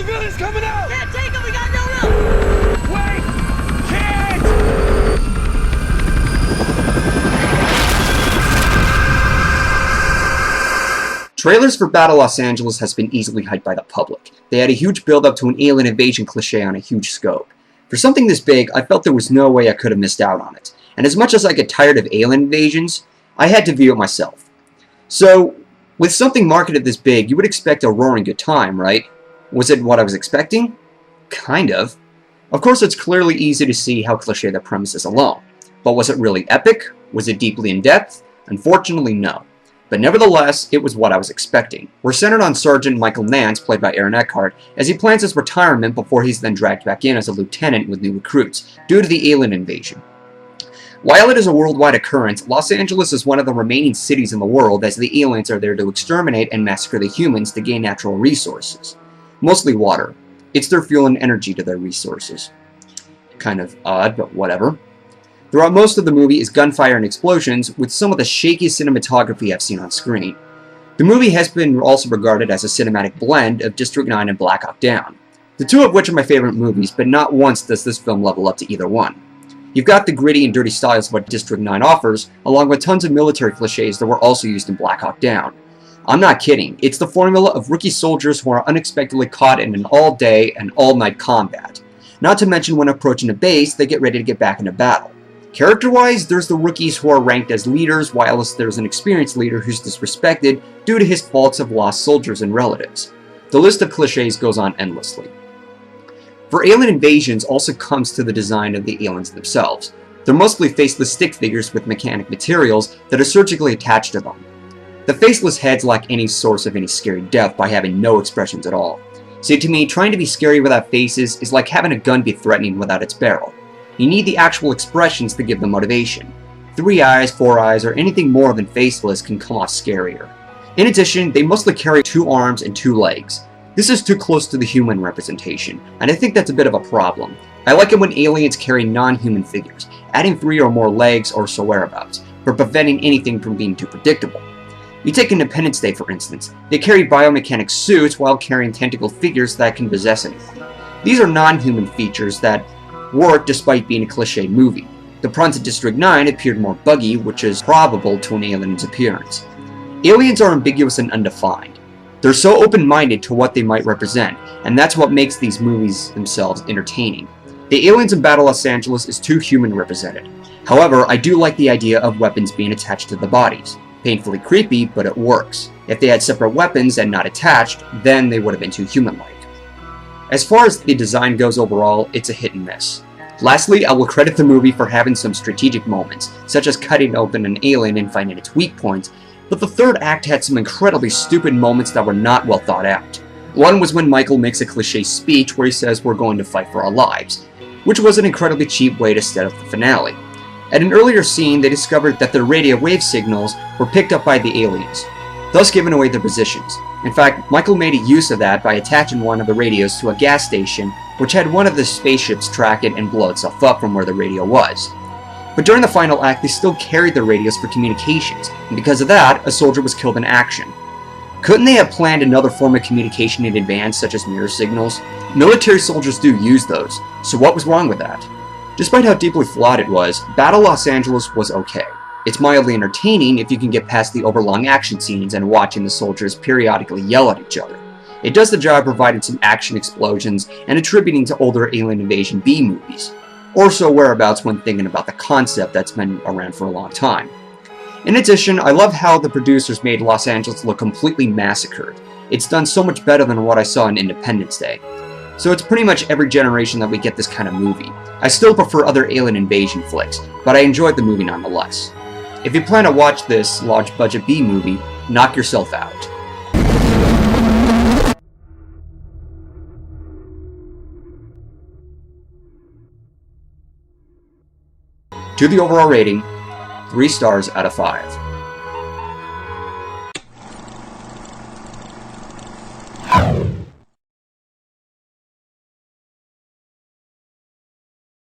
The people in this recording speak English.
villain's coming out! Can't take him, we got no room! Wait! Can't! Trailers for Battle Los Angeles has been easily hyped by the public. They had a huge build-up to an alien invasion cliche on a huge scope. For something this big, I felt there was no way I could have missed out on it. And as much as I get tired of alien invasions, I had to view it myself. So, with something marketed this big, you would expect a roaring good time, right? Was it what I was expecting? Kind of. Of course, it's clearly easy to see how cliché the premise is alone. But was it really epic? Was it deeply in-depth? Unfortunately, no. But nevertheless, it was what I was expecting. We're centered on Sergeant Michael Nance, played by Aaron Eckhart, as he plans his retirement before he's then dragged back in as a lieutenant with new recruits, due to the alien invasion. While it is a worldwide occurrence, Los Angeles is one of the remaining cities in the world, as the aliens are there to exterminate and massacre the humans to gain natural resources. Mostly water. It's their fuel and energy to their resources. Kind of odd, but whatever. Throughout most of the movie is gunfire and explosions, with some of the shakiest cinematography I've seen on screen. The movie has been also regarded as a cinematic blend of District 9 and Black Hawk Down, the two of which are my favorite movies, but not once does this film level up to either one. You've got the gritty and dirty styles of what District 9 offers, along with tons of military cliches that were also used in Black Hawk Down. I'm not kidding, it's the formula of rookie soldiers who are unexpectedly caught in an all-day and all-night combat. Not to mention when approaching a base, they get ready to get back into battle. Character-wise, there's the rookies who are ranked as leaders, whilst there's an experienced leader who's disrespected due to his faults of lost soldiers and relatives. The list of cliches goes on endlessly. For alien invasions also comes to the design of the aliens themselves. They're mostly faceless stick figures with mechanic materials that are surgically attached to them. The faceless heads lack any source of any scary depth by having no expressions at all. See, to me, trying to be scary without faces is like having a gun be threatening without its barrel. You need the actual expressions to give the motivation. 3 eyes, 4 eyes, or anything more than faceless can come off scarier. In addition, they mostly carry 2 arms and 2 legs. This is too close to the human representation, and I think that's a bit of a problem. I like it when aliens carry non-human figures, adding 3 or more legs or so whereabouts, for preventing anything from being too predictable. You take Independence Day for instance. They carry biomechanic suits while carrying tentacle figures that can possess anyone. These are non-human features that work despite being a cliche movie. The prawns at District 9 appeared more buggy, which is probable to an alien's appearance. Aliens are ambiguous and undefined. They're so open-minded to what they might represent, and that's what makes these movies themselves entertaining. The aliens in Battle Los Angeles is too human represented. However, I do like the idea of weapons being attached to the bodies. Painfully creepy, but it works. If they had separate weapons and not attached, then they would have been too human-like. As far as the design goes overall, it's a hit and miss. Lastly, I will credit the movie for having some strategic moments, such as cutting open an alien and finding its weak points, but the third act had some incredibly stupid moments that were not well thought out. One was when Michael makes a cliche speech where he says we're going to fight for our lives, which was an incredibly cheap way to set up the finale. At an earlier scene, they discovered that their radio wave signals were picked up by the aliens, thus giving away their positions. In fact, Michael made a use of that by attaching one of the radios to a gas station, which had one of the spaceships track it and blow itself up from where the radio was. But during the final act, they still carried their radios for communications, and because of that, a soldier was killed in action. Couldn't they have planned another form of communication in advance, such as mirror signals? Military soldiers do use those, so what was wrong with that? Despite how deeply flawed it was, Battle Los Angeles was okay. It's mildly entertaining if you can get past the overlong action scenes and watching the soldiers periodically yell at each other. It does the job providing some action explosions and attributing to older alien invasion B movies, or so whereabouts when thinking about the concept that's been around for a long time. In addition, I love how the producers made Los Angeles look completely massacred. It's done so much better than what I saw in Independence Day. So it's pretty much every generation that we get this kind of movie. I still prefer other alien invasion flicks, but I enjoyed the movie nonetheless. If you plan to watch this large-budget B movie, knock yourself out. To the overall rating, 3 stars out of 5.